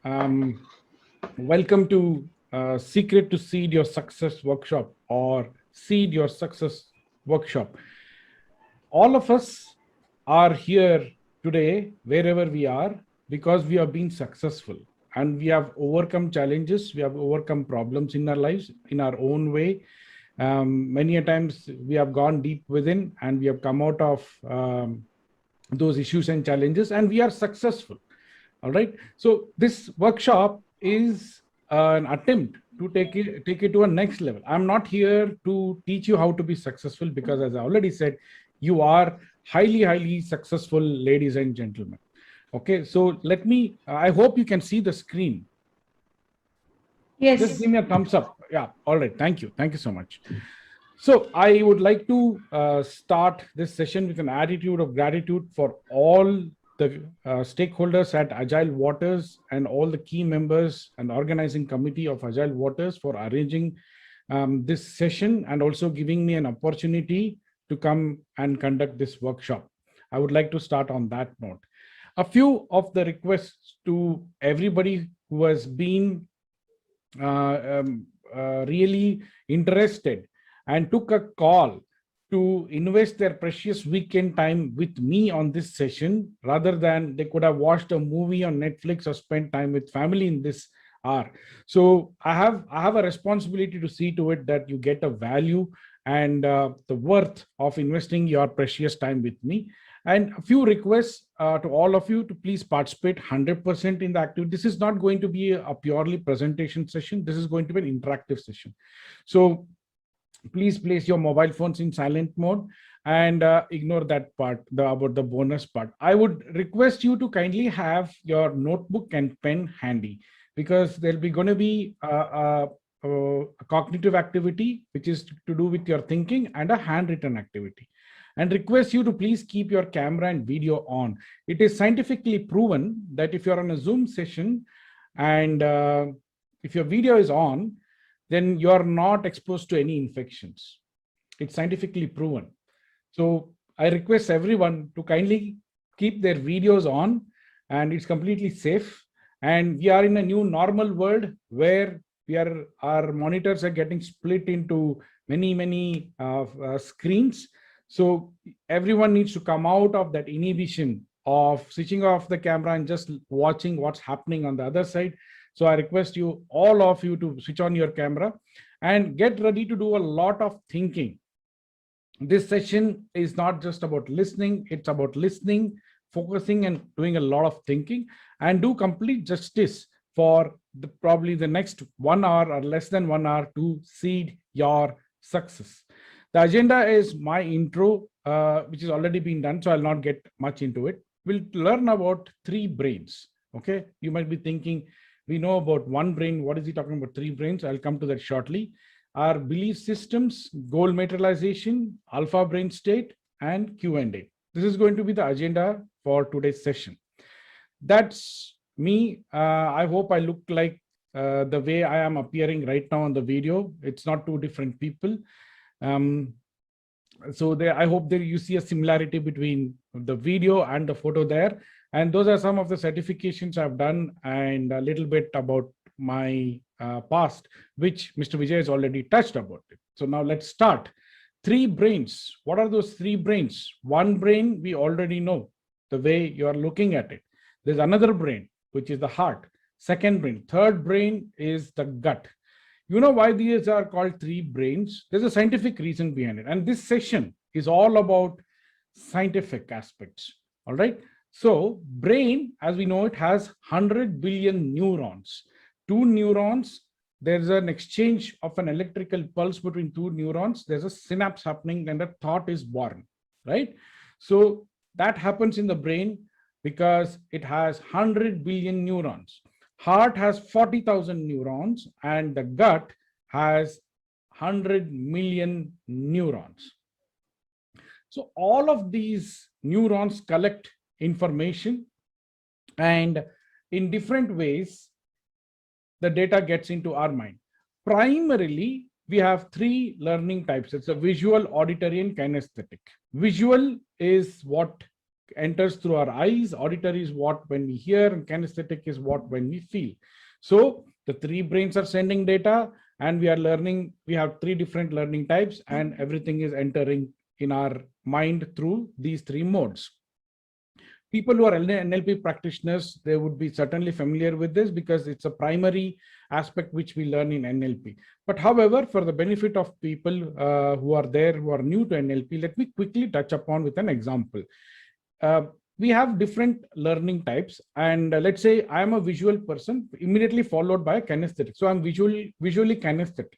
Um, Welcome to Secret to Seed Your Success workshop or Seed Your Success workshop. All of us are here today, wherever we are, because we have been successful and we have overcome challenges, we have overcome problems in our lives in our own way. Many a times we have gone deep within and we have come out of those issues and challenges, and we are successful. All right. So this workshop is an attempt to take it to a next level. I'm not here to teach you how to be successful, because as I already said, you are highly successful, ladies and gentlemen. Okay. So let me. I hope you can see the screen. Just Yes. give me a thumbs up. Yeah. All right. Thank you. Thank you so much. So I would like to start this session with an attitude of gratitude for all the stakeholders at Agile Waters and all the key members and organizing committee of Agile Waters for arranging this session and also giving me an opportunity to come and conduct this workshop. I would like to start on that note. A few of the requests to everybody who has been really interested and took a call to invest their precious weekend time with me on this session, rather than they could have watched a movie on Netflix or spent time with family in this hour. So I have a responsibility to see to it that you get a value and the worth of investing your precious time with me. And a few requests to all of you to please participate 100% in the activity. This is not going to be a purely presentation session. This is going to be an interactive session. So please place your mobile phones in silent mode and ignore that part, about the bonus part. I would request you to kindly have your notebook and pen handy, because there'll be going to be a cognitive activity which is to do with your thinking, and a handwritten activity, and request you to please keep your camera and video on. It is scientifically proven that if you're on a Zoom session and if your video is on, then you are not exposed to any infections. It's scientifically proven. So I request everyone to kindly keep their videos on, and it's completely safe. And we are in a new normal world where our monitors are getting split into many screens. So everyone needs to come out of that inhibition of switching off the camera and just watching what's happening on the other side. So I request you, all of you, to switch on your camera and get ready to do a lot of thinking. This session is not just about listening, it's about listening, focusing, and doing a lot of thinking, and do complete justice for probably the next 1 hour or less than 1 hour to seed your success. The agenda is my intro, which has already been done, so I'll not get much into it. We'll learn about three brains. Okay, you might be thinking, we know about one brain. What is he talking about? Three brains. I'll come to that shortly. Our belief systems, goal materialization, alpha brain state, and Q&A. This is going to be the agenda for today's session. That's me. I hope I look like the way I am appearing right now on the video. It's not two different people. So there, I hope that you see a similarity between the video and the photo there. And those are some of the certifications I've done, and a little bit about my past, which Mr. Vijay has already touched about it. So now let's start. Three brains. What are those three brains? One brain we already know, the way you are looking at it. There's another brain, which is the heart. Second brain. Third brain is the gut. You know why these are called three brains? There's a scientific reason behind it. And this session is all about scientific aspects. All right. So brain, as we know, it has 100 billion neurons. Two neurons, there's an exchange of an electrical pulse between two neurons. There's a synapse happening and a thought is born, right? So that happens in the brain because it has 100 billion neurons. Heart has 40,000 neurons, and the gut has 100 million neurons. So all of these neurons collect information, and in different ways, the data gets into our mind. Primarily, we have three learning types. It's a visual, auditory, and kinesthetic. Visual is what enters through our eyes, auditory is what when we hear, and kinesthetic is what when we feel. So the three brains are sending data, and we are learning. We have three different learning types, and everything is entering in our mind through these three modes. People who are NLP practitioners, they would be certainly familiar with this because it's a primary aspect which we learn in NLP. But however, for the benefit of people who are there, who are new to NLP, let me quickly touch upon with an example. We have different learning types, and let's say I am a visual person, immediately followed by a kinesthetic. So I'm visually kinesthetic.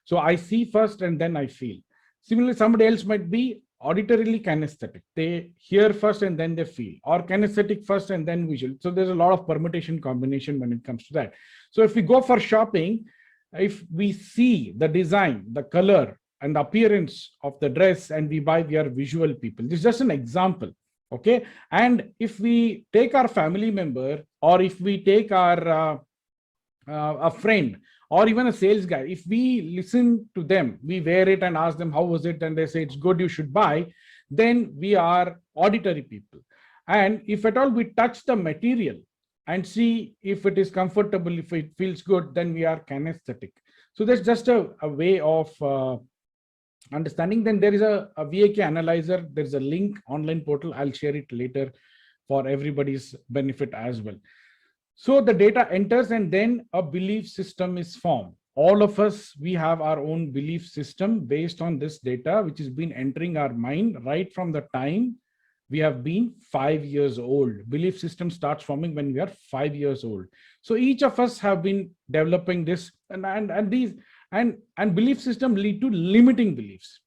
So I see first and then I feel. Similarly, somebody else might be auditorily kinesthetic. They hear first and then they feel, or kinesthetic first and then visual. So there's a lot of permutation combination when it comes to that. So if we go for shopping, if we see the design, the color and the appearance of the dress and we buy, we are visual people. This is just an example. Okay. And if we take our family member, or if we take our a friend, or even a sales guy, if we listen to them, we wear it and ask them, how was it? And they say, it's good, you should buy. Then we are auditory people. And if at all we touch the material and see if it is comfortable, if it feels good, then we are kinesthetic. So that's just a way of understanding. Then there is a VAK analyzer. There's a link, online portal. I'll share it later for everybody's benefit as well. So the data enters and then a belief system is formed. All of us, we have our own belief system based on this data, which has been entering our mind right from the time we have been 5 years old. Belief system starts forming when we are 5 years old. So each of us have been developing this, and belief system lead to limiting beliefs.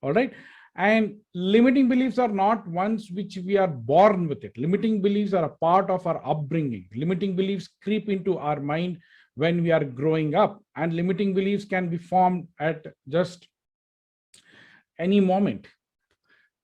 All right. And limiting beliefs are not ones which we are born with it. Limiting beliefs are a part of our upbringing. Limiting beliefs creep into our mind when we are growing up, and limiting beliefs can be formed at just any moment.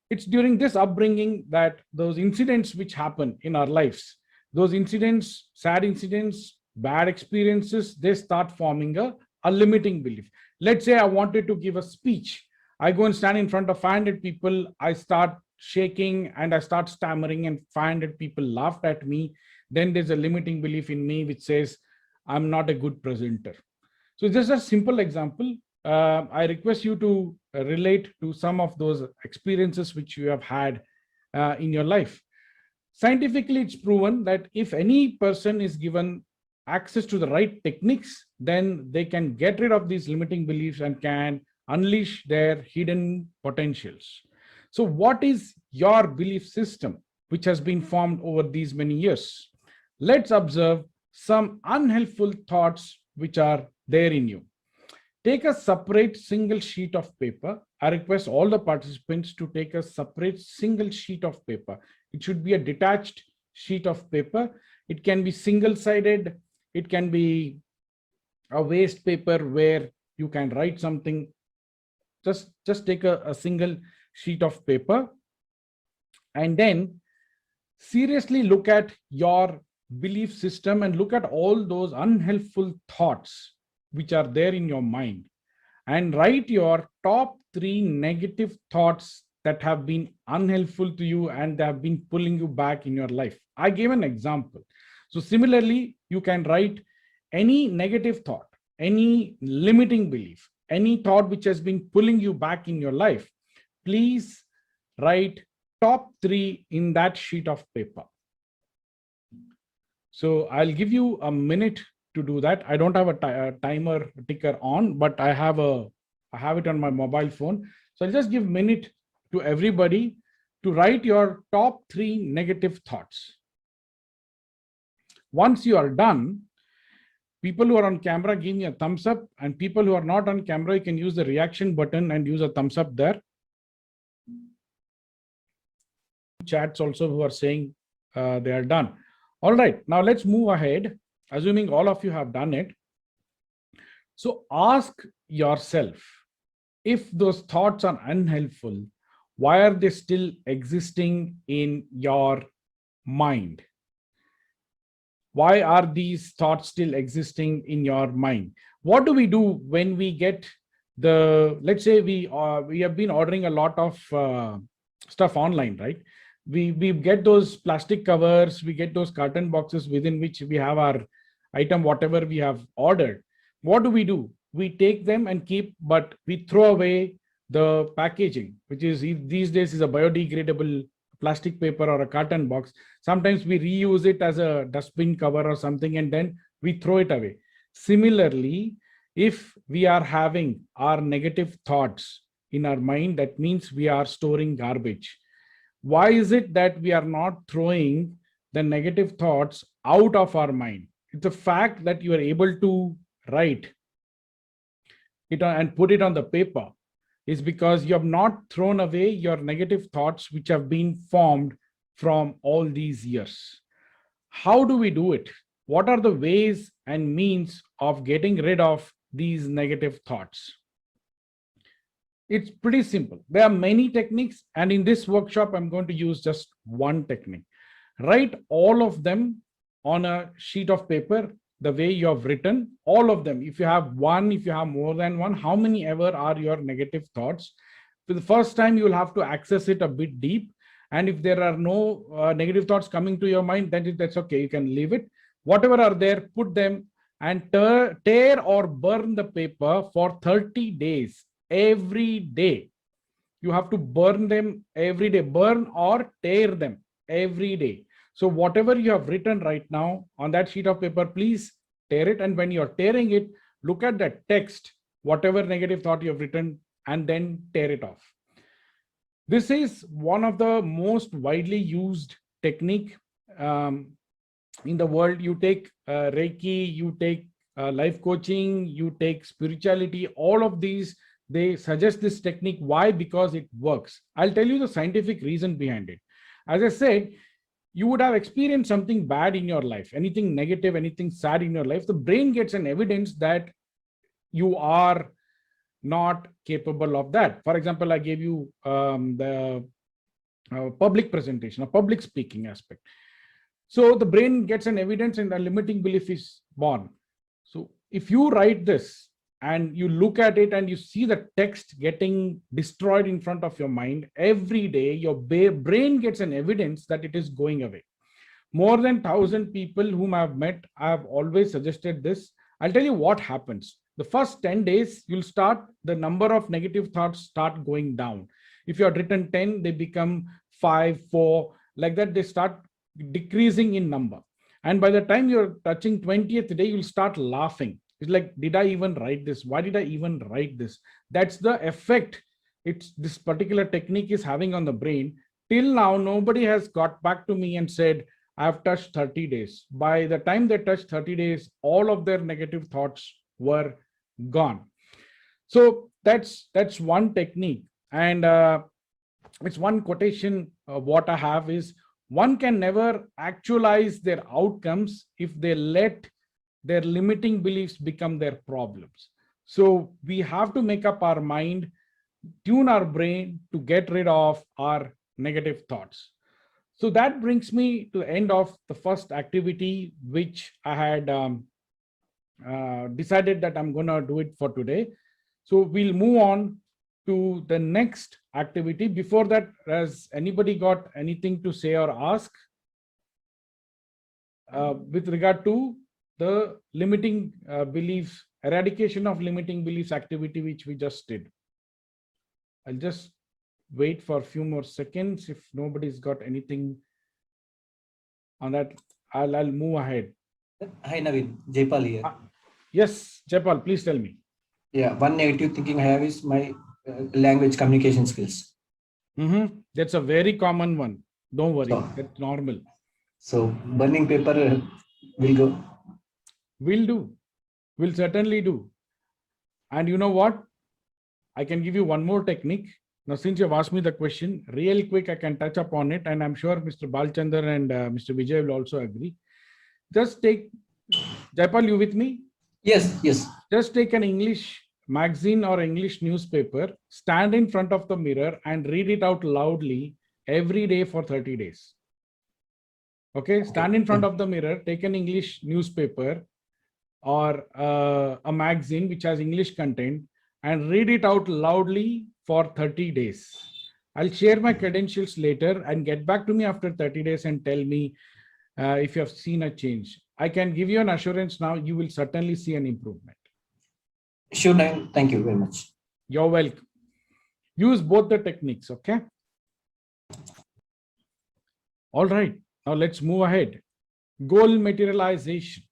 It's during this upbringing that those incidents which happen in our lives, those incidents, sad incidents, bad experiences, they start forming a limiting belief. Let's say I wanted to give a speech. I go and stand in front of 500 people. I start shaking and I start stammering, and 500 people laughed at me. Then there's a limiting belief in me which says, I'm not a good presenter. So just a simple example. I request you to relate to some of those experiences which you have had in your life. Scientifically, it's proven that if any person is given access to the right techniques, then they can get rid of these limiting beliefs and can unleash their hidden potentials. So what is your belief system which has been formed over these many years? Let's observe some unhelpful thoughts which are there in you. Take a separate single sheet of paper. I request all the participants to take a separate single sheet of paper. It should be a detached sheet of paper. It can be single-sided. It can be a waste paper where you can write something. Just take a single sheet of paper and then seriously look at your belief system and look at all those unhelpful thoughts which are there in your mind, and write your top 3 negative thoughts that have been unhelpful to you and they have been pulling you back in your life. I gave an example. So similarly, you can write any negative thought, any limiting belief, any thought which has been pulling you back in your life. Please write top 3 in that sheet of paper. So I'll give you a minute to do that. I don't have a timer ticker on, but I have it on my mobile phone. So I'll just give a minute to everybody to write your top 3 negative thoughts. Once you are done, people who are on camera, give me a thumbs up, and people who are not on camera, you can use the reaction button and use a thumbs up there. Chats also who are saying they are done. All right, now let's move ahead, assuming all of you have done it. So ask yourself, if those thoughts are unhelpful, why are they still existing in your mind? Why are these thoughts still existing in your mind? What do we do when we get let's say we have been ordering a lot of stuff online, right? We get those plastic covers, we get those carton boxes within which we have our item, whatever we have ordered. What do? We take them and keep, but we throw away the packaging, which is these days is a biodegradable plastic paper or a carton box. Sometimes we reuse it as a dustbin cover or something, and then we throw it away. Similarly, if we are having our negative thoughts in our mind, that means we are storing garbage. Why is it that we are not throwing the negative thoughts out of our mind? It's the fact that you are able to write it and put it on the paper is because you have not thrown away your negative thoughts which have been formed from all these years. How do we do it? What are the ways and means of getting rid of these negative thoughts? It's pretty simple. There are many techniques, and in this workshop, I'm going to use just one technique. Write all of them on a sheet of paper, the way you have written, all of them. If you have one, if you have more than one, how many ever are your negative thoughts? For the first time, you will have to access it a bit deep. And if there are no negative thoughts coming to your mind, then that's okay. You can leave it. Whatever are there, put them and tear or burn the paper for 30 days. Every day you have to burn them every day, burn or tear them every day. So whatever you have written right now on that sheet of paper, please tear it. And when you're tearing it, look at the text, whatever negative thought you have written, and then tear it off. This is one of the most widely used technique in the world. You take Reiki, you take life coaching, you take spirituality, all of these, they suggest this technique. Why? Because it works. I'll tell you the scientific reason behind it. As I said, you would have experienced something bad in your life, anything negative, anything sad in your life. The brain gets an evidence that you are not capable of that. For example, I gave you the public presentation, a public speaking aspect. So the brain gets an evidence and the limiting belief is born. So if you write this, and you look at it and you see the text getting destroyed in front of your mind every day, your brain gets an evidence that it is going away. More than 1,000 people whom I've met, I've always suggested this. I'll tell you what happens. The first 10 days, you'll start, the number of negative thoughts start going down. If you had written 10, they become 5, 4, like that, they start decreasing in number. And by the time you're touching 20th day, you'll start laughing. It's like, did I even write this? Why did I even write this? That's the effect this particular technique is having on the brain. Till now, nobody has got back to me and said, I've touched 30 days. By the time they touched 30 days, all of their negative thoughts were gone. So that's one technique. And it's one quotation. What I have is, one can never actualize their outcomes if they let their limiting beliefs become their problems. So we have to make up our mind, tune our brain to get rid of our negative thoughts. So that brings me to the end of the first activity, which I had decided that I'm going to do it for today. So we'll move on to the next activity. Before that, has anybody got anything to say or ask with regard to the limiting beliefs, eradication of limiting beliefs activity, which we just did? I'll just wait for a few more seconds. If nobody's got anything on that, I'll move ahead. Hi Naveen, Jaipal here. Yes, Jaipal, please tell me. Yeah, one negative thinking I have is my language communication skills. That's a very common one. Don't worry, that's normal. So burning paper will go. Will do. Will certainly do. And you know what? I can give you one more technique. Now, since you've asked me the question, real quick, I can touch upon it. And I'm sure Mr. Balchandar and Mr. Vijay will also agree. Just take, Jaipal, you with me? Yes, yes. Just take an English magazine or English newspaper, stand in front of the mirror and read it out loudly every day for 30 days. Okay, stand in front of the mirror, take an English newspaper or a magazine which has English content and read it out loudly for 30 days. I'll share my credentials later and get back to me after 30 days and tell me if you have seen a change. I can give you an assurance now, you will certainly see an improvement. Sure, Naveen. Thank you very much. You're welcome. Use both the techniques, okay? All right, now let's move ahead. Goal materialization.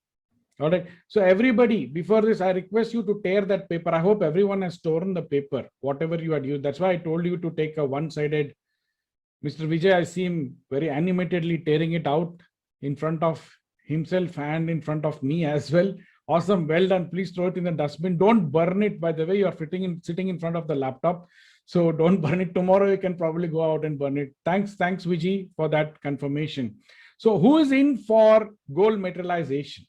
All right, so everybody, before this, I request you to tear that paper. I hope everyone has torn the paper, whatever you had used. That's why I told you to take a one-sided. Mr. Vijay, I see him very animatedly tearing it out in front of himself and in front of me as well. Awesome, well done. Please throw it in the dustbin. Don't burn it, by the way. You're sitting in front of the laptop. So don't burn it. Tomorrow you can probably go out and burn it. Thanks, Vijay, for that confirmation. So who is in for goal materialization?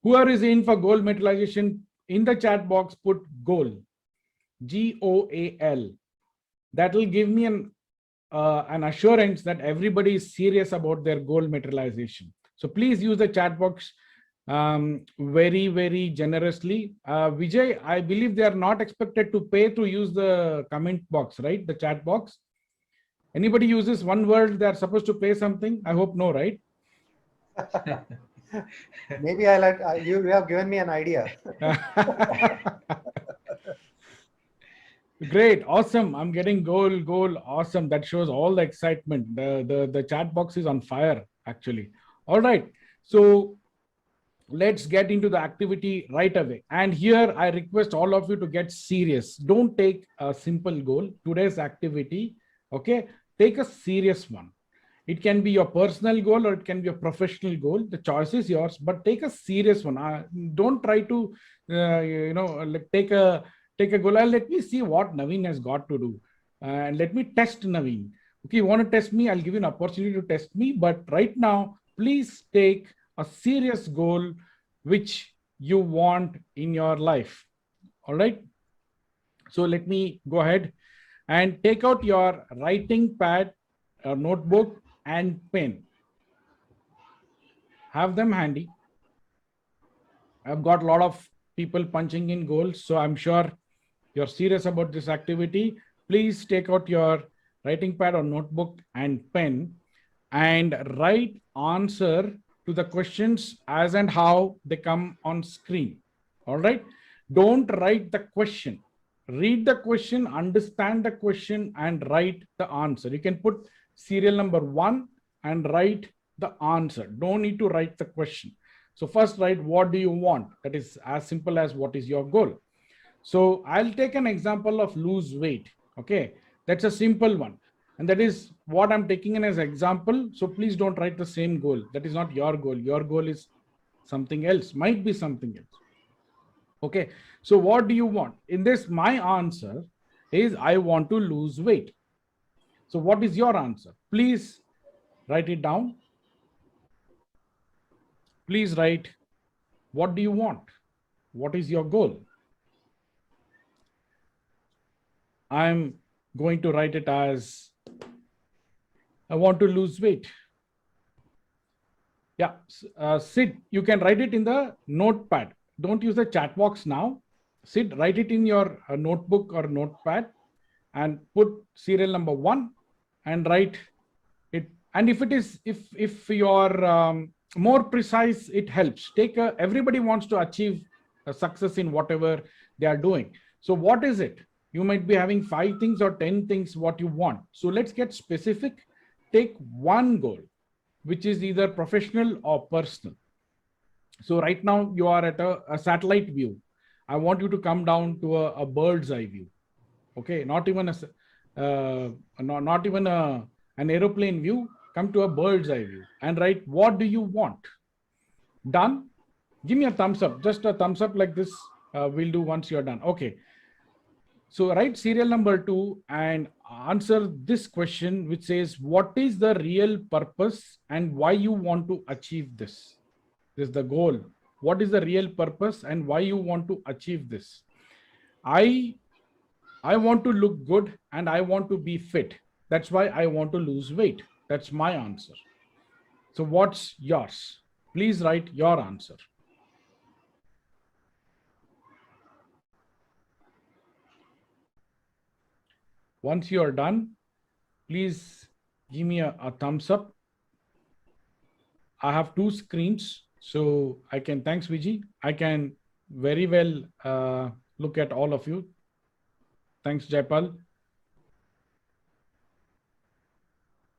Whoever is in for goal materialization, in the chat box, put goal, GOAL. That will give me an assurance that everybody is serious about their goal materialization. So please use the chat box very, very generously. Vijay, I believe they are not expected to pay to use the comment box, right? The chat box. Anybody uses one word, they are supposed to pay something? I hope no, right? Maybe you have given me an idea. Great, awesome. I'm getting goal, awesome. That shows all the excitement. The chat box is on fire, actually. All right, so let's get into the activity right away. And here I request all of you to get serious. Don't take a simple goal. Today's activity, okay? Take a serious one. It can be your personal goal or it can be a professional goal. The choice is yours, but take a serious one. Don't try to, like take a goal. Let me see what Naveen has got to do. And let me test Naveen. Okay, you want to test me? I'll give you an opportunity to test me. But right now, please take a serious goal which you want in your life. All right. So let me go ahead and take out your writing pad, notebook, and pen. Have them handy. I've got a lot of people punching in goals, so I'm sure you're serious about this activity. Please take out your writing pad or notebook and pen and write answer to the questions as and how they come on screen. All right. Don't write the question. Read the question, understand the question, and write the answer. You can put serial number 1 and write the answer. Don't need to write the question. So first write, what do you want? That is as simple as what is your goal. So I'll take an example of lose weight. Okay, that's a simple one. And that is what I'm taking in as example. So please don't write the same goal. That is not your goal. Your goal is something else, might be something else. Okay, so what do you want? In this, my answer is I want to lose weight. So what is your answer? Please write it down. Please write, what do you want? What is your goal? I'm going to write it as I want to lose weight. Yeah, Sid, you can write it in the notepad. Don't use the chat box now. Sid, write it in your notebook or notepad and put serial number 1 and write it. And if you're more precise, it helps. Everybody wants to achieve a success in whatever they are doing. So what is it? You might be having 5 things or 10 things what you want. So let's get specific. Take one goal, which is either professional or personal. So right now you are at a satellite view. I want you to come down to a bird's eye view. Okay, not even an aeroplane view. Come to a bird's eye view and write, what do you want? Done. Give me a thumbs up, just a thumbs up like this. We'll do once you're done. Okay. So write serial number 2 and answer this question, which says, what is the real purpose and why you want to achieve this? This is the goal. What is the real purpose and why you want to achieve this? I want to look good and I want to be fit. That's why I want to lose weight. That's my answer. So what's yours? Please write your answer. Once you are done, please give me a thumbs up. I have two screens, so I can, thanks Viji. I can very well look at all of you. Thanks Jaipal.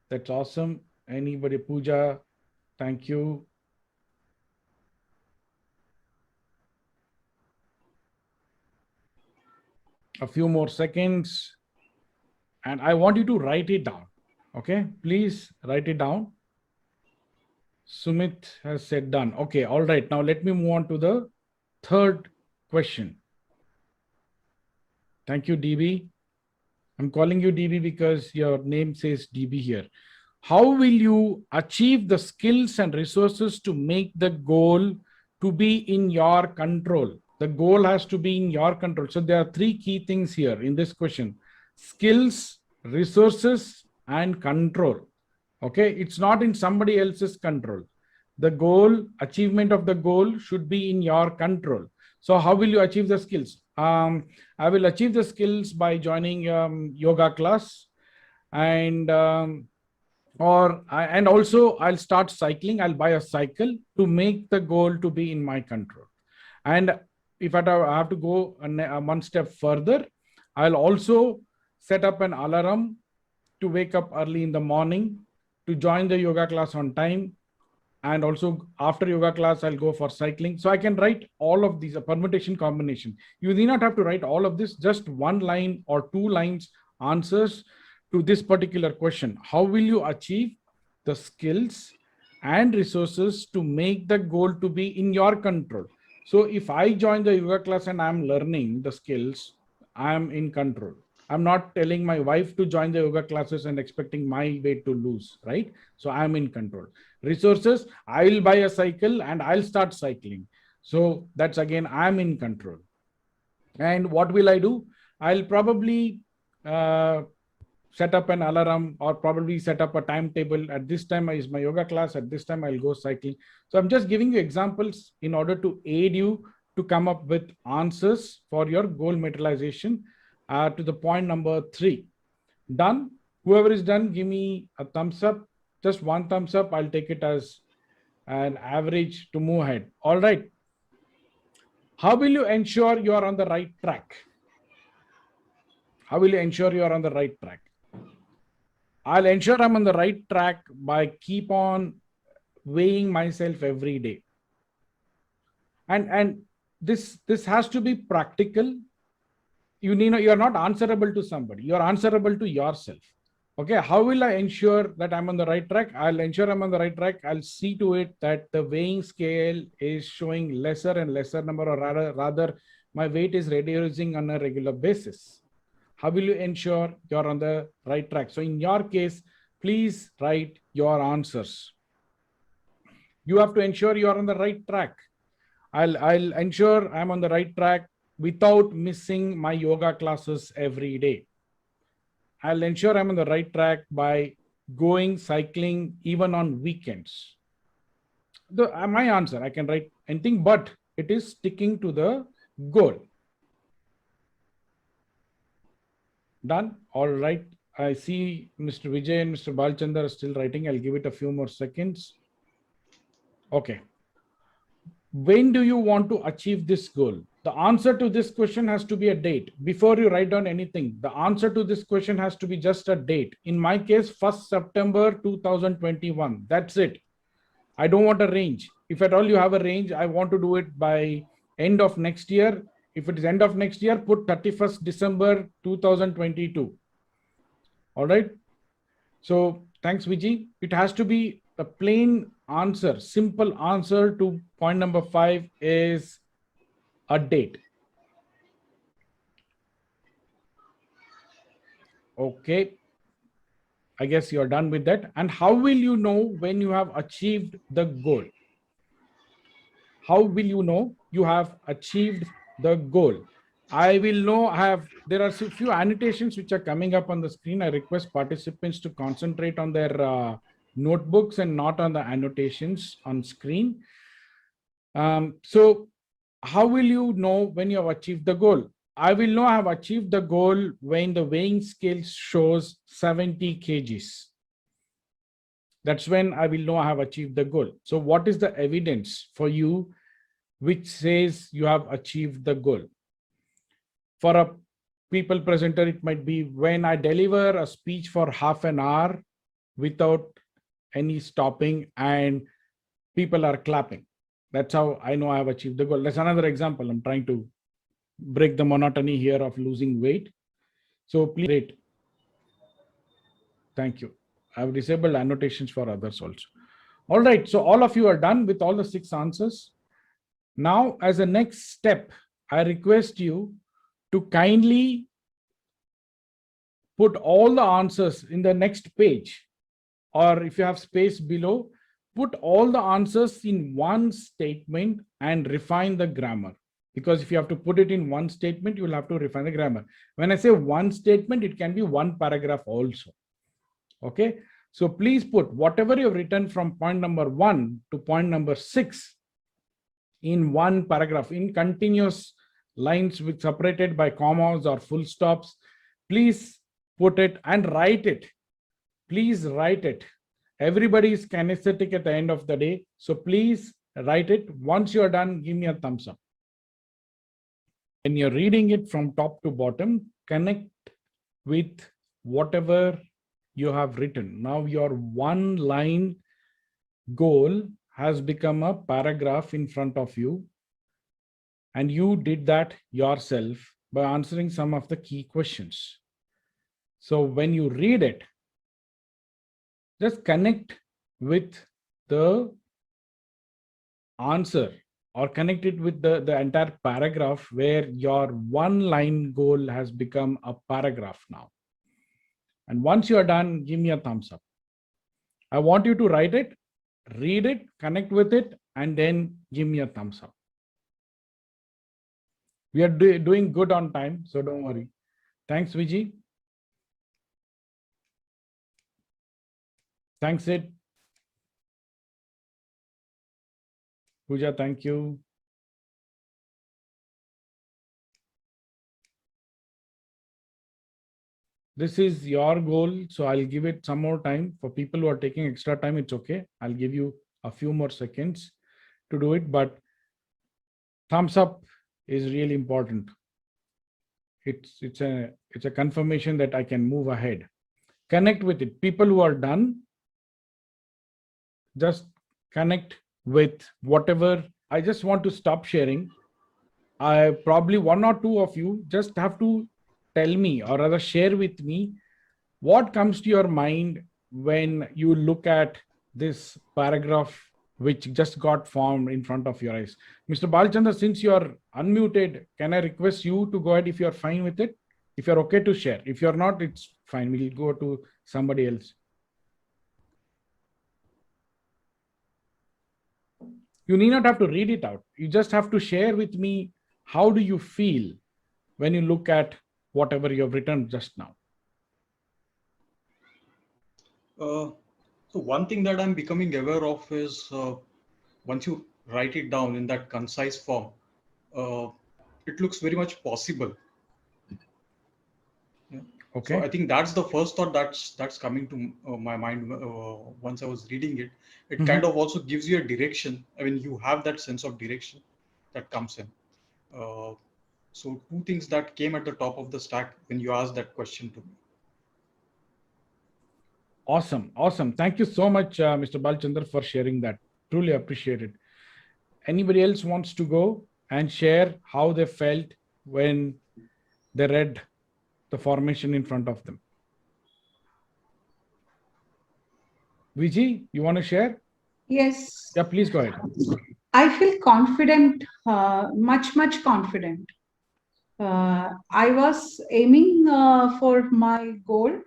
That's awesome. Anybody, Pooja, thank you. A few more seconds. And I want you to write it down. Okay, please write it down. Sumit has said done. Okay, all right. Now let me move on to the third question. Thank you, DB. I'm calling you DB because your name says DB here. How will you achieve the skills and resources to make the goal to be in your control? The goal has to be in your control. So there are three key things here in this question: skills, resources, and control. Okay, it's not in somebody else's control. The goal, achievement of the goal should be in your control. So how will you achieve the skills? I will achieve the skills by joining yoga class, and also I'll start cycling. I'll buy a cycle to make the goal to be in my control. And if I have to go one step further, I'll also set up an alarm to wake up early in the morning, to join the yoga class on time. And also after yoga class, I'll go for cycling. So I can write all of these, a permutation combination. You need not have to write all of this, just one line or two lines answers to this particular question. How will you achieve the skills and resources to make the goal to be in your control? So if I join the yoga class and I'm learning the skills, I'm in control. I'm not telling my wife to join the yoga classes and expecting my weight to lose, right? So I'm in control. Resources, I will buy a cycle and I'll start cycling. So that's again, I'm in control. And what will I do? I'll probably set up an alarm, or probably set up a timetable. At this time is my yoga class. At this time, I'll go cycling. So I'm just giving you examples in order to aid you to come up with answers for your goal materialization. To the point number 3. Done. Whoever is done, give me a thumbs up. Just one thumbs up. I'll take it as an average to move ahead. All right. How will you ensure you are on the right track? How will you ensure you are on the right track? I'll ensure I'm on the right track by keep on weighing myself every day. And this has to be practical. You are not answerable to somebody. You are answerable to yourself. Okay, how will I ensure that I'm on the right track? I'll ensure I'm on the right track. I'll see to it that the weighing scale is showing lesser and lesser number, or rather my weight is reducing on a regular basis. How will you ensure you're on the right track? So in your case, please write your answers. You have to ensure you are on the right track. I'll ensure I'm on the right track without missing my yoga classes every day. I'll ensure I'm on the right track by going cycling even on weekends. My answer, I can write anything, but it is sticking to the goal. Done. All right. I see Mr. Vijay and Mr. Balchandar are still writing. I'll give it a few more seconds. Okay. When do you want to achieve this goal? The answer to this question has to be a date. Before you write down anything, the answer to this question has to be just a date. In my case, 1st September 2021. That's it. I don't want a range. If at all you have a range, I want to do it by end of next year. If it is end of next year, put 31st December 2022. All right. So thanks, Vijay. It has to be a plain answer. Simple answer to point number 5 is a date. Okay. I guess you're done with that. And how will you know when you have achieved the goal? How will you know you have achieved the goal? I will know there are a few annotations which are coming up on the screen. I request participants to concentrate on their notebooks and not on the annotations on screen. So how will you know when you have achieved the goal? I will know I have achieved the goal when the weighing scale shows 70 kgs. That's when I will know I have achieved the goal. So what is the evidence for you which says you have achieved the goal? For a people presenter, it might be when I deliver a speech for half an hour without any stopping and people are clapping. That's how I know I have achieved the goal. That's another example. I'm trying to break the monotony here of losing weight. So please rate. Thank you. I've disabled annotations for others also. All right. So all of you are done with all the 6 answers. Now, as a next step, I request you to kindly put all the answers in the next page, or if you have space below, put all the answers in one statement and refine the grammar. Because if you have to put it in one statement, you will have to refine the grammar. When I say one statement, it can be one paragraph also. Okay. So please put whatever you've written from point number 1 to point number 6 in one paragraph, in continuous lines with separated by commas or full stops. Please put it and write it. Please write it. Everybody is kinesthetic at the end of the day. So please write it. Once you're done, give me a thumbs up. When you're reading it from top to bottom, connect with whatever you have written. Now your one line goal has become a paragraph in front of you. And you did that yourself by answering some of the key questions. So when you read it, just connect with the answer or connect it with the entire paragraph where your one line goal has become a paragraph now. And once you are done, give me a thumbs up. I want you to write it, read it, connect with it, and then give me a thumbs up. We are doing good on time, so don't worry. Thanks, Vijay. Thanks, Sid. Pooja, thank you. This is your goal, so I'll give it some more time. For people who are taking extra time, it's okay. I'll give you a few more seconds to do it, but thumbs up is really important. It's a confirmation that I can move ahead. Connect with it. People who are done, just connect with whatever. I just want to stop sharing. I probably 1 or 2 of you just have to tell me, or rather share with me, what comes to your mind when you look at this paragraph which just got formed in front of your eyes. Mr. Balchandra, since you are unmuted, can I request you to go ahead if you're fine with it? If you're okay to share. If you're not, it's fine. We'll go to somebody else. You need not have to read it out. You just have to share with me, how do you feel when you look at whatever you have written just now? So one thing that I'm becoming aware of is once you write it down in that concise form, it looks very much possible. Yeah. Okay. So I think that's the first thought that's coming to my mind once I was reading it. It kind of also gives you a direction. I mean, you have that sense of direction that comes in. So 2 things that came at the top of the stack when you asked that question to me. Awesome. Awesome. Thank you so much, Mr. Balchandra, for sharing that. Truly appreciate it. Anybody else wants to go and share how they felt when they read the formation in front of them? Vijay, you want to share? Yes. Yeah, please go ahead. I feel confident, much confident. I was aiming for my goal,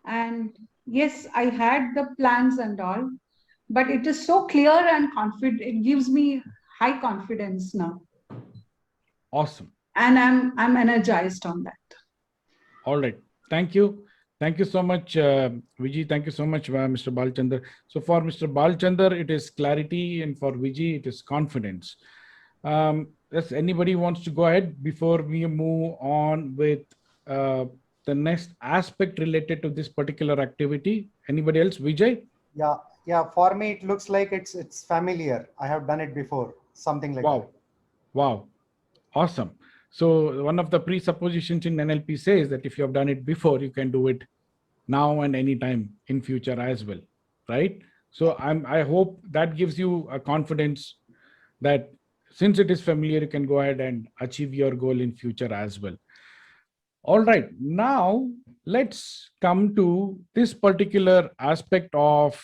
and yes, I had the plans and all, but it is so clear and confident. It gives me high confidence now. Awesome. And I'm energized on that. All right. Thank you. Thank you so much, Vijay. Thank you so much, Mr. Balchandra. So for Mr. Balchandra, it is clarity, and for Vijay, it is confidence. Does anybody wants to go ahead before we move on with the next aspect related to this particular activity? Anybody else? Vijay? Yeah. For me, it looks like it's familiar. I have done it before. Something like Wow. Wow. Awesome. So one of the presuppositions in NLP says that if you have done it before, you can do it now and anytime in future as well, right? So I hope that gives you a confidence that since it is familiar, you can go ahead and achieve your goal in future as well. All right, now let's come to this particular aspect of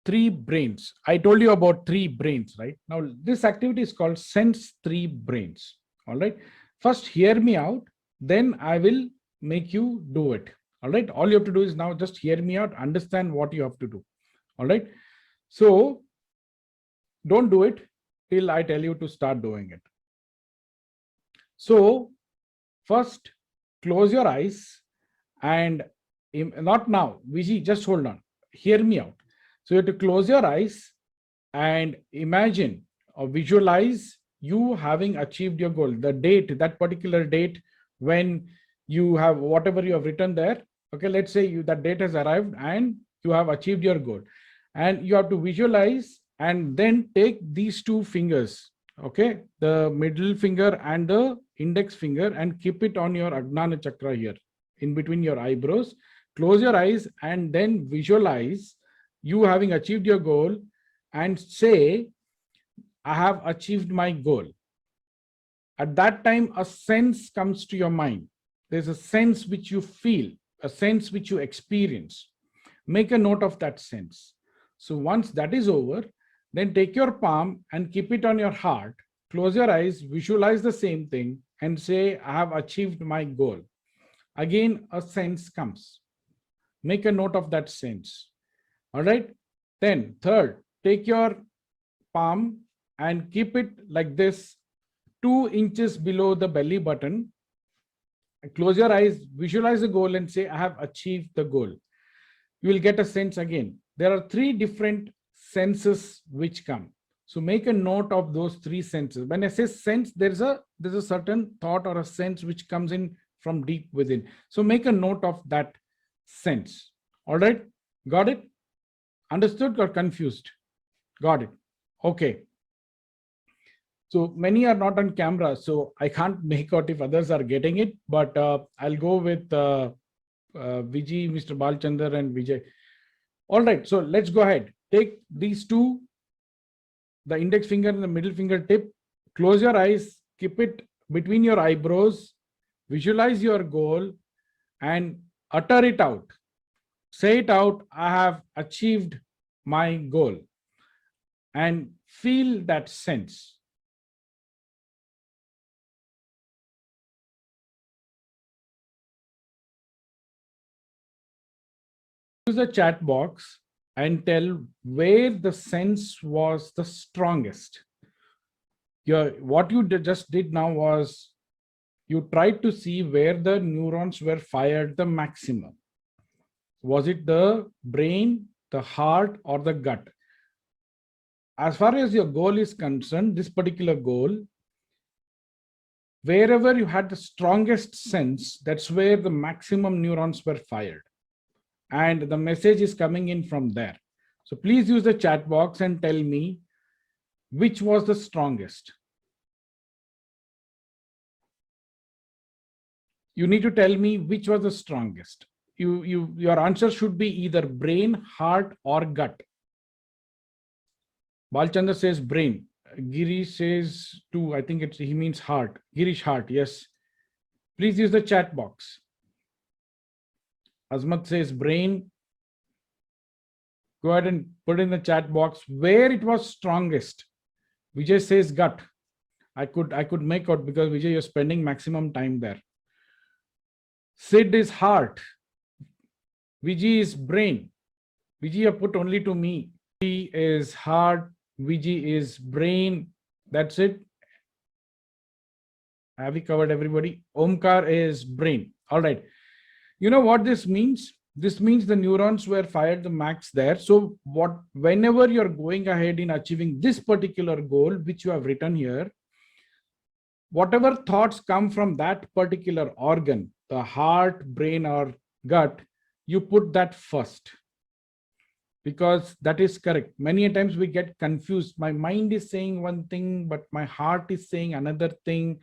three brains. I told you about three brains, right? Now this activity is called Sense Three Brains. All right, first hear me out, then I will make you do it. All right, all you have to do is now just hear me out, understand what you have to do. All right, so don't do it till I tell you to start doing it. So first close your eyes and not now, Vijay, just hold on, hear me out. So you have to close your eyes and imagine or visualize you having achieved your goal, the date, that particular date when you have whatever you have written there. Okay, let's say that date has arrived and you have achieved your goal, and you have to visualize and then take these two fingers, okay, the middle finger and the index finger, and keep it on your Ajnana Chakra here in between your eyebrows. Close your eyes and then visualize you having achieved your goal and say, I have achieved my goal. At that time, a sense comes to your mind. There's a sense which you feel, a sense which you experience. Make a note of that sense. So once that is over, then take your palm and keep it on your heart. Close your eyes, visualize the same thing and say, I have achieved my goal. Again, a sense comes. Make a note of that sense. All right. Then third, take your palm and keep it like this, 2 inches below the belly button. Close your eyes, visualize the goal and say, I have achieved the goal. You will get a sense again. There are 3 different senses which come. So make a note of those 3 senses. When I say sense, there's a certain thought or a sense which comes in from deep within. So make a note of that sense. All right. Got it? Understood or confused? Got it. Okay. So many are not on camera, so I can't make out if others are getting it, but I'll go with Vijay, Mr. Balchandar and Vijay. All right, so let's go ahead. Take these 2, the index finger and the middle finger tip, close your eyes, keep it between your eyebrows, visualize your goal and utter it out. Say it out, I have achieved my goal, and feel that sense. Use the chat box and tell where the sense was the strongest. What you just did now was you tried to see where the neurons were fired the maximum. Was it the brain, the heart, or the gut? As far as your goal is concerned, this particular goal, wherever you had the strongest sense, that's where the maximum neurons were fired. And the message is coming in from there. So please use the chat box and tell me which was the strongest. You need to tell me which was the strongest. Your answer should be either brain, heart, or gut. Balchandar says brain. Girish says too. I think he means heart. Girish, heart. Yes. Please use the chat box. Azmat says brain. Go ahead and put in the chat box where it was strongest. Vijay says gut. I could make out because Vijay, you're spending maximum time there. Sid is heart. Vijay is brain. Vijay, you put only to me. He is heart. Vijay is brain. That's it. Have we covered everybody? Omkar is brain. All right. You know what this means? This means the neurons were fired the max there. So whenever you're going ahead in achieving this particular goal, which you have written here, whatever thoughts come from that particular organ, the heart, brain, or gut, you put that first, because that is correct. Many a times we get confused. My mind is saying one thing, but my heart is saying another thing.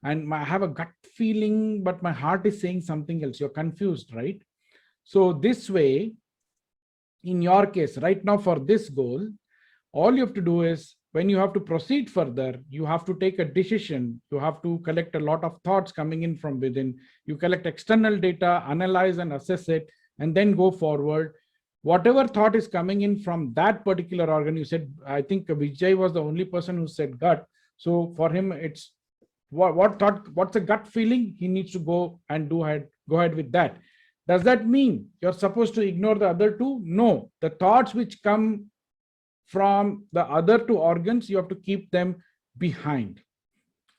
And I have a gut feeling, but my heart is saying something else. You're confused, right? So this way, in your case, right now for this goal, all you have to do is, when you have to proceed further, you have to take a decision. You have to collect a lot of thoughts coming in from within. You collect external data, analyze and assess it, and then go forward. Whatever thought is coming in from that particular organ, you said, I think Vijay was the only person who said gut. So for him, it's what thought, what's a gut feeling? He needs to go and go ahead with that. Does that mean you're supposed to ignore the other two? No, the thoughts which come from the other two organs, you have to keep them behind.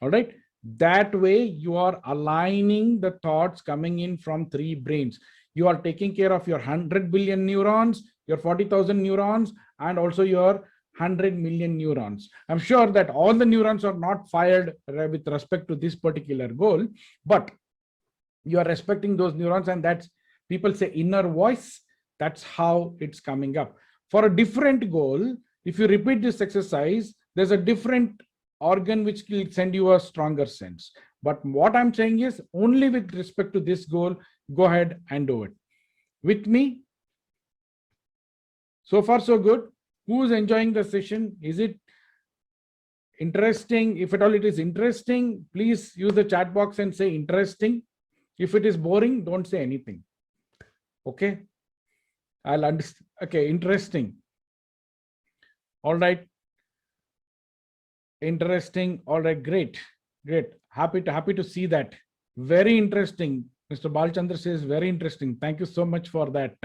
All right. That way you are aligning the thoughts coming in from three brains. You are taking care of your 100 billion neurons, your 40,000 neurons, and also your 100 million neurons. I'm sure that all the neurons are not fired with respect to this particular goal, but you are respecting those neurons, and that's, people say, inner voice. That's how it's coming up. For a different goal, if you repeat this exercise, there's a different organ which will send you a stronger sense. But what I'm saying is, only with respect to this goal, go ahead and do it. With me? So far, so good. Who's enjoying the session? Is it interesting? If at all it is interesting, please use the chat box and say interesting. If it is boring, don't say anything. Okay? I'll understand. Okay, interesting. All right. Interesting. All right, great. Great. Happy to see that. Very interesting. Mr. Balchandra says very interesting. Thank you so much for that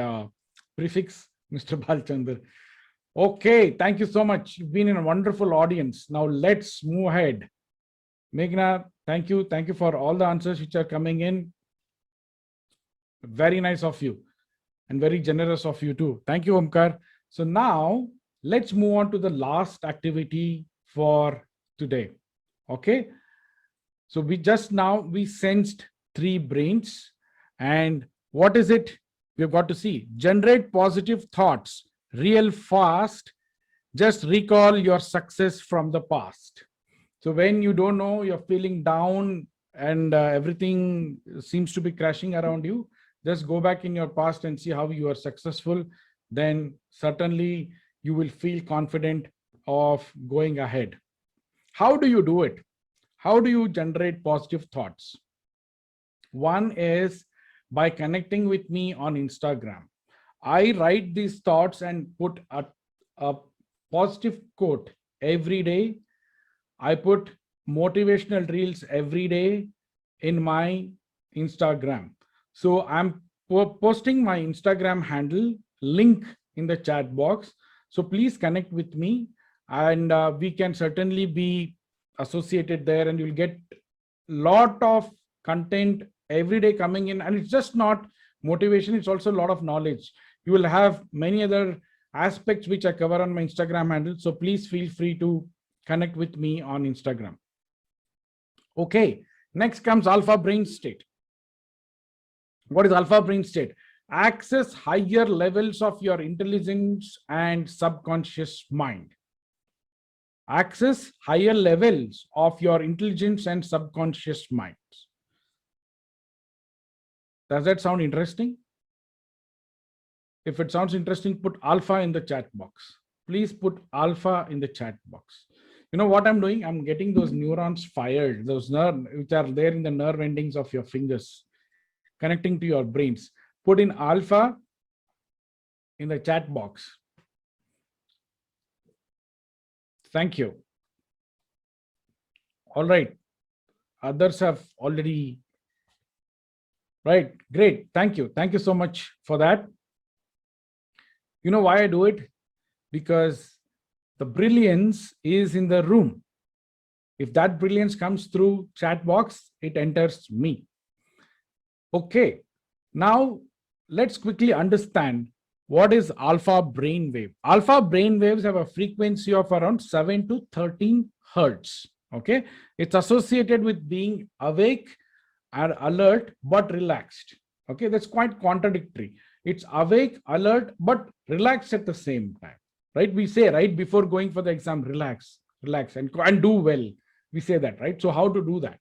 prefix, Mr. Balchandra. Okay, thank you so much. You've been in a wonderful audience. Now let's move ahead. Meghna, thank you. Thank you for all the answers which are coming in. Very nice of you and very generous of you too. Thank you, Omkar. So now let's move on to the last activity for today. Okay. So we sensed three brains, and what is it? We've got to see. Generate positive thoughts real fast. Just recall your success from the past. So when you don't know, you're feeling down and everything seems to be crashing around you, just go back in your past and see how you are successful. Then certainly you will feel confident of going ahead. How do you do it? How do you generate positive thoughts? One is by connecting with me on Instagram. I write these thoughts and put a positive quote every day. I put motivational reels every day in my Instagram. So I'm posting my Instagram handle link in the chat box. So please connect with me, and we can certainly be associated there, and you'll get a lot of content every day coming in. And it's just not motivation, it's also a lot of knowledge. You will have many other aspects which I cover on my Instagram handle. So please feel free to connect with me on Instagram. Okay, next comes alpha brain state. What is alpha brain state? Access higher levels of your intelligence and subconscious mind. Access higher levels of your intelligence and subconscious minds. Does that sound interesting? If it sounds interesting, put alpha in the chat box. Please put alpha in the chat box. You know what I'm doing? I'm getting those neurons fired, those nerves which are there in the nerve endings of your fingers, connecting to your brains. Put in alpha in the chat box. Thank you. All right. Others have already. Right. Great. Thank you. Thank you so much for that. You know why I do it? Because the brilliance is in the room. If that brilliance comes through chat box, it enters me. Okay. Now let's quickly understand what is alpha brainwave. Alpha brainwaves have a frequency of around 7 to 13 hertz. Okay, it's associated with being awake and alert but relaxed. Okay, that's quite contradictory. It's awake, alert, but relaxed at the same time. Right? We say right before going for the exam, relax, relax, and do well. We say that, right? So how to do that?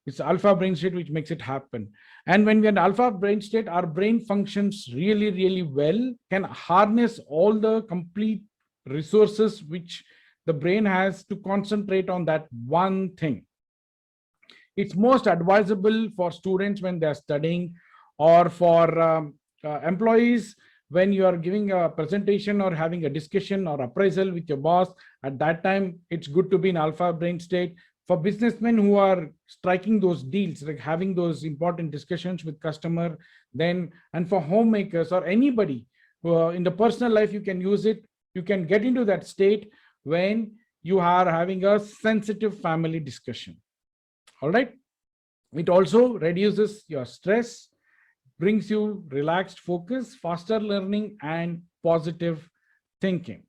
It's alpha brain state which makes it happen. And when we're in alpha brain state, our brain functions really, really well, can harness all the complete resources which the brain has to concentrate on that one thing. It's most advisable for students when they're studying, or for employees when you are giving a presentation or having a discussion or appraisal with your boss. At that time, it's good to be in alpha brain state. For businessmen who are striking those deals, like having those important discussions with customer, then, and for homemakers or anybody who in the personal life, you can use it. You can get into that state when you are having a sensitive family discussion. All right. It also reduces your stress, brings you relaxed focus, faster learning, and positive thinking.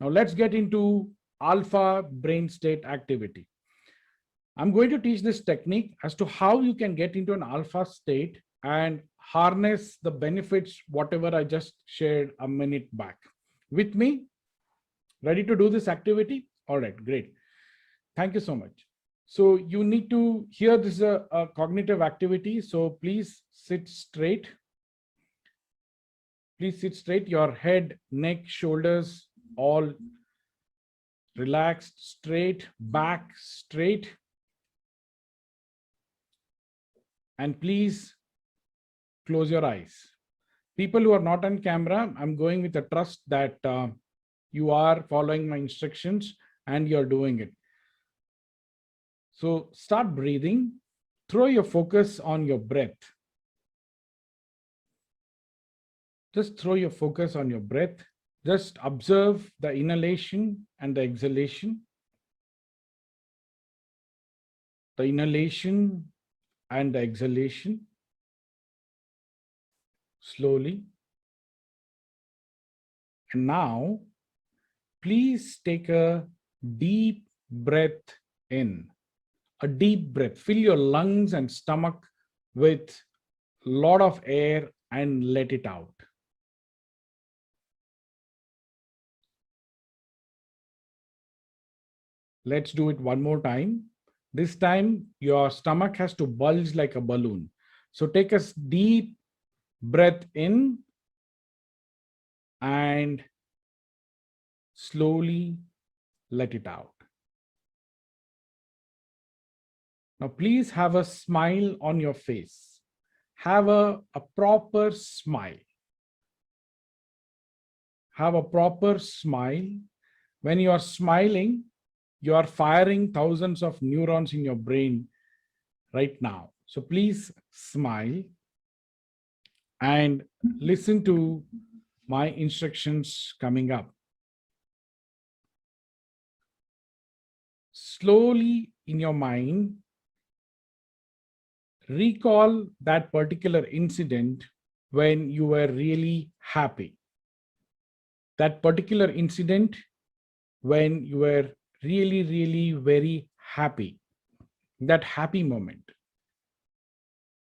Now let's get into alpha brain state activity. I'm going to teach this technique as to how you can get into an alpha state and harness the benefits, whatever I just shared a minute back. With me? Ready to do this activity? All right, great. Thank you so much. So you need to hear this is a cognitive activity. So please sit straight. Please sit straight. Your head, neck, shoulders, all relaxed, straight, back straight. And please close your eyes. People who are not on camera, I'm going with a trust that you are following my instructions and you're doing it. So start breathing. Throw your focus on your breath. Just throw your focus on your breath. Just observe the inhalation and the exhalation. The inhalation and the exhalation. Slowly. And now, please take a deep breath in. A deep breath. Fill your lungs and stomach with a lot of air and let it out. Let's do it one more time. This time, your stomach has to bulge like a balloon. So take a deep breath in and slowly let it out. Now, please have a smile on your face. Have a proper smile. Have a proper smile. When you are smiling, you are firing thousands of neurons in your brain right now. So please smile and listen to my instructions coming up. Slowly in your mind, recall that particular incident when you were really happy. That particular incident when you were really, really very happy. That happy moment.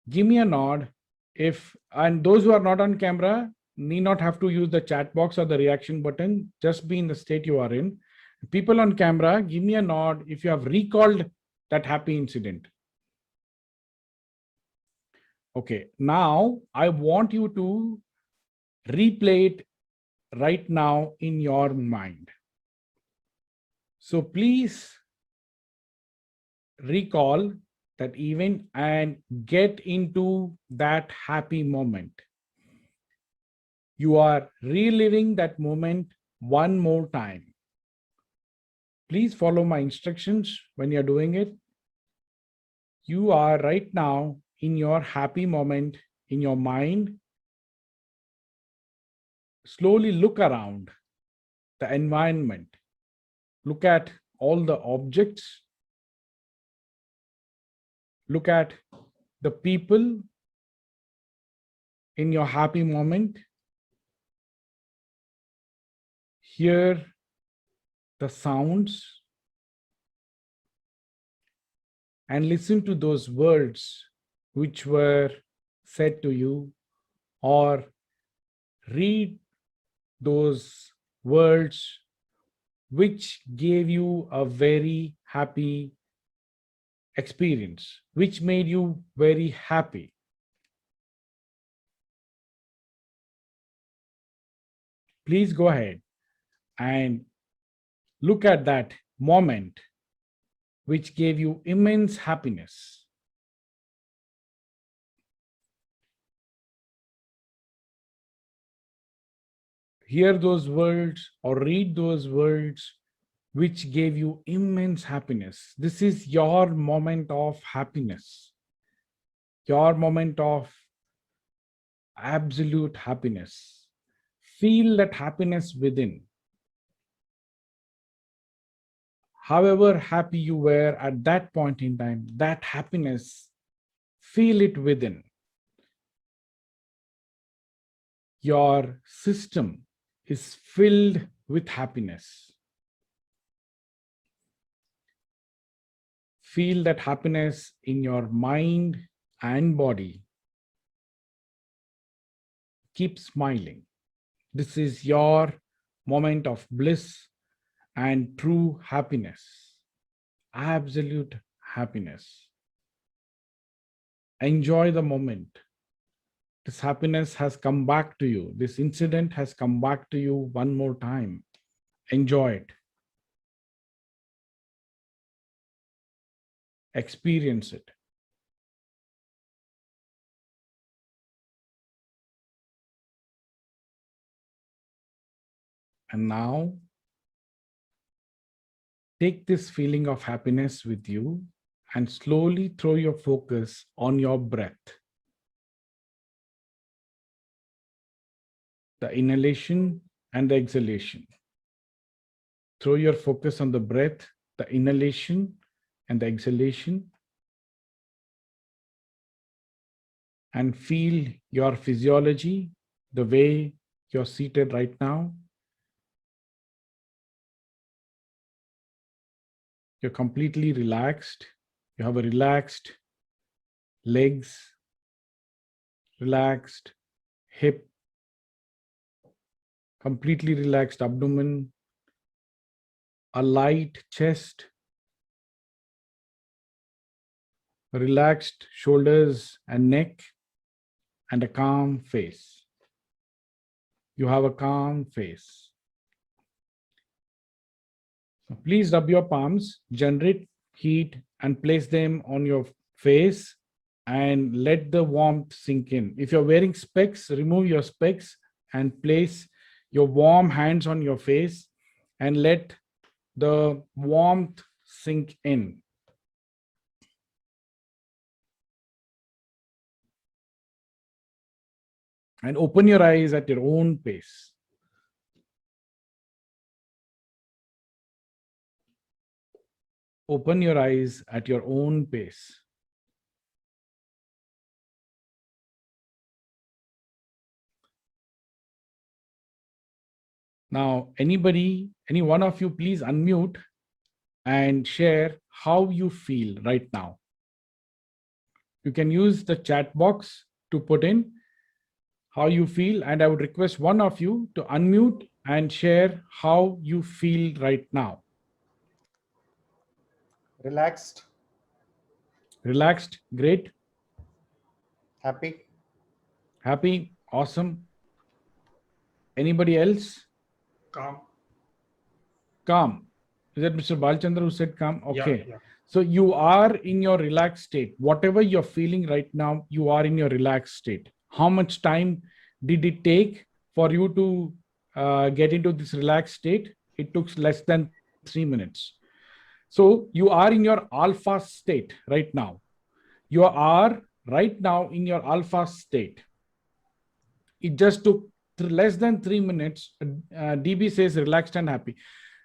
Give me a nod if, and those who are not on camera need not have to use the chat box or the reaction button. Just be in the state you are in. People on camera, give me a nod if you have recalled that happy incident. Okay, now I want you to replay it right now in your mind. So please recall that event and get into that happy moment. You are reliving that moment one more time. Please follow my instructions when you're doing it. You are right now in your happy moment in your mind. Slowly look around the environment. Look at all the objects. Look at the people in your happy moment. Hear the sounds. and listen to those words which were said to you, or read those words which gave you a very happy experience, which made you very happy. Please go ahead and look at that moment which gave you immense happiness. Hear those words or read those words which gave you immense happiness. This is your moment of happiness, your moment of absolute happiness. Feel that happiness within. However happy you were at that point in time, that happiness, feel it within. Your system is filled with happiness. Feel that happiness in your mind and body. Keep smiling. This is your moment of bliss and true happiness, absolute happiness. Enjoy the moment. This happiness has come back to you. This incident has come back to you one more time. Enjoy it. Experience it. And now, take this feeling of happiness with you and slowly throw your focus on your breath. The inhalation and the exhalation. Throw your focus on the breath, the inhalation and the exhalation, and feel your physiology, the way you're seated right now. You're completely relaxed. You have a relaxed legs, relaxed hip, completely relaxed abdomen, a light chest, relaxed shoulders and neck, and a calm face. You have a calm face. So please rub your palms, generate heat, and place them on your face and let the warmth sink in. If you're wearing specs, remove your specs and place your warm hands on your face and let the warmth sink in. And open your eyes at your own pace. Open your eyes at your own pace. Now, any one of you, please unmute and share how you feel right now. You can use the chat box to put in how you feel, and I would request one of you to unmute and share how you feel right now. Relaxed, Relaxed, great. happy, Happy, awesome. Anybody else? Calm. Calm. Is that Mr. Balchandra who said calm? Okay. Yeah. So you are in your relaxed state. Whatever you're feeling right now, you are in your relaxed state. How much time did it take for you to get into this relaxed state? It took less than 3 minutes. So you are in your alpha state right now. You are right now in your alpha state. It just took less than 3 minutes. DB says relaxed and happy.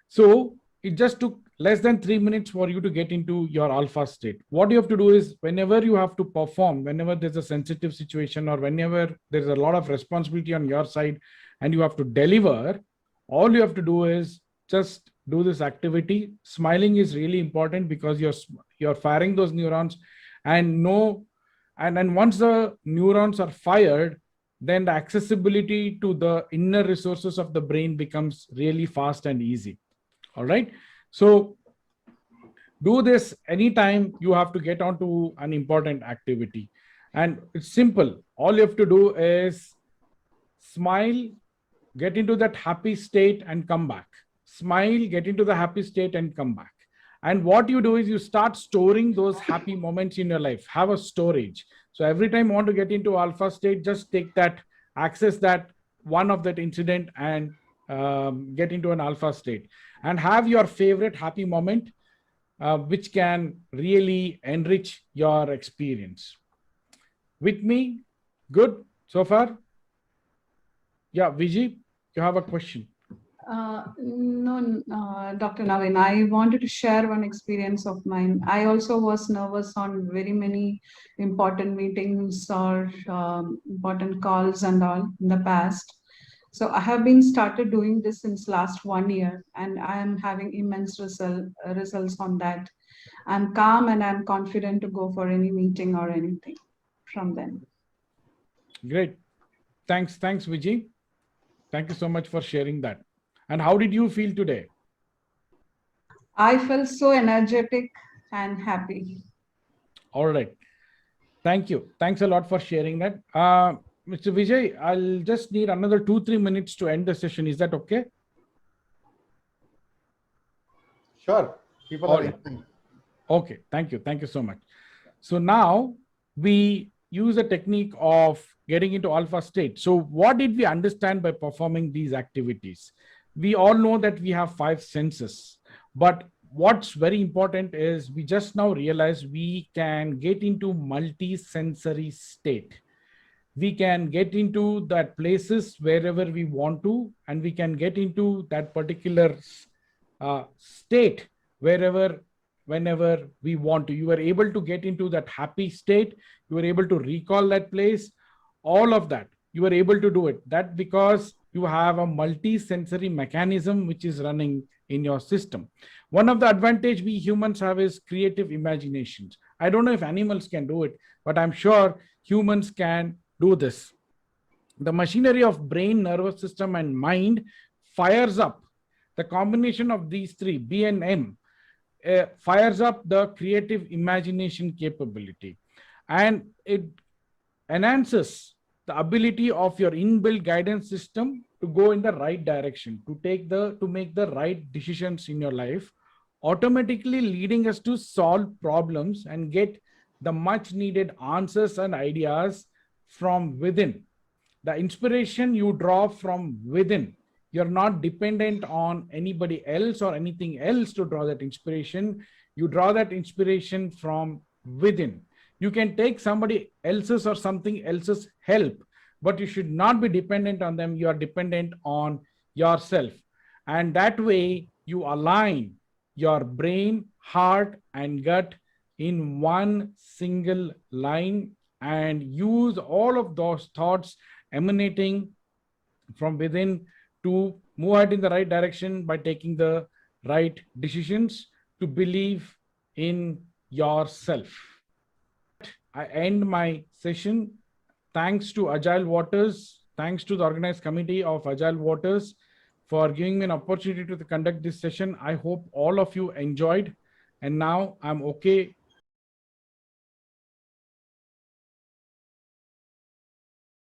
So it just took less than 3 minutes for you to get into your alpha state. What you have to do is, whenever you have to perform, whenever there's a sensitive situation or whenever there's a lot of responsibility on your side and you have to deliver, all you have to do is just do this activity. Smiling is really important because you're firing those neurons, and and once the neurons are fired, then the accessibility to the inner resources of the brain becomes really fast and easy. All right. So do this anytime you have to get onto an important activity. And it's simple. All you have to do is smile, get into that happy state and come back. Smile, get into the happy state and come back. And what you do is you start storing those happy moments in your life. Have a storage. So every time you want to get into alpha state, just take that, access that one of that incident and get into an alpha state. And have your favorite happy moment, which can really enrich your experience. With me? Good so far? Yeah, Vijay, you have a question. No, Dr. Naveen, I wanted to share one experience of mine. I also was nervous on very many important meetings or important calls and all in the past. So I have been started doing this since last 1 year, and I am having immense results on that. I'm calm and I'm confident to go for any meeting or anything from them. Great. Thanks, Vijay. Thank you so much for sharing that. And how did you feel today? I felt so energetic and happy. All right. Thank you. Thanks a lot for sharing that. Mr. Vijay, I'll just need another 2-3 minutes to end the session. Is that okay? Sure. People All are right. listening. Okay. Thank you. Thank you so much. So now we use a technique of getting into alpha state. So what did we understand by performing these activities? We all know that we have 5 senses, but what's very important is we just now realize we can get into multi-sensory state. We can get into that places wherever we want to, and we can get into that particular state whenever we want to. You are able to get into that happy state. You are able to recall that place. All of that, you are able to do it. That because you have a multi-sensory mechanism which is running in your system. One of the advantage we humans have is creative imaginations. I don't know if animals can do it, but I'm sure humans can do this. The machinery of brain, nervous system, and mind fires up. The combination of these 3, B and M, fires up the creative imagination capability, and it enhances the ability of your inbuilt guidance system to go in the right direction, to make the right decisions in your life, automatically leading us to solve problems and get the much needed answers and ideas from within. The inspiration you draw from within. You're not dependent on anybody else or anything else to draw that inspiration. You draw that inspiration from within. You can take somebody else's or something else's help, but you should not be dependent on them. You are dependent on yourself. And that way you align your brain, heart, and gut in one single line and use all of those thoughts emanating from within to move ahead in the right direction by taking the right decisions to believe in yourself. I end my session. Thanks to Agile Waters, thanks to the organized committee of Agile Waters for giving me an opportunity to conduct this session. I hope all of you enjoyed. And now I'm okay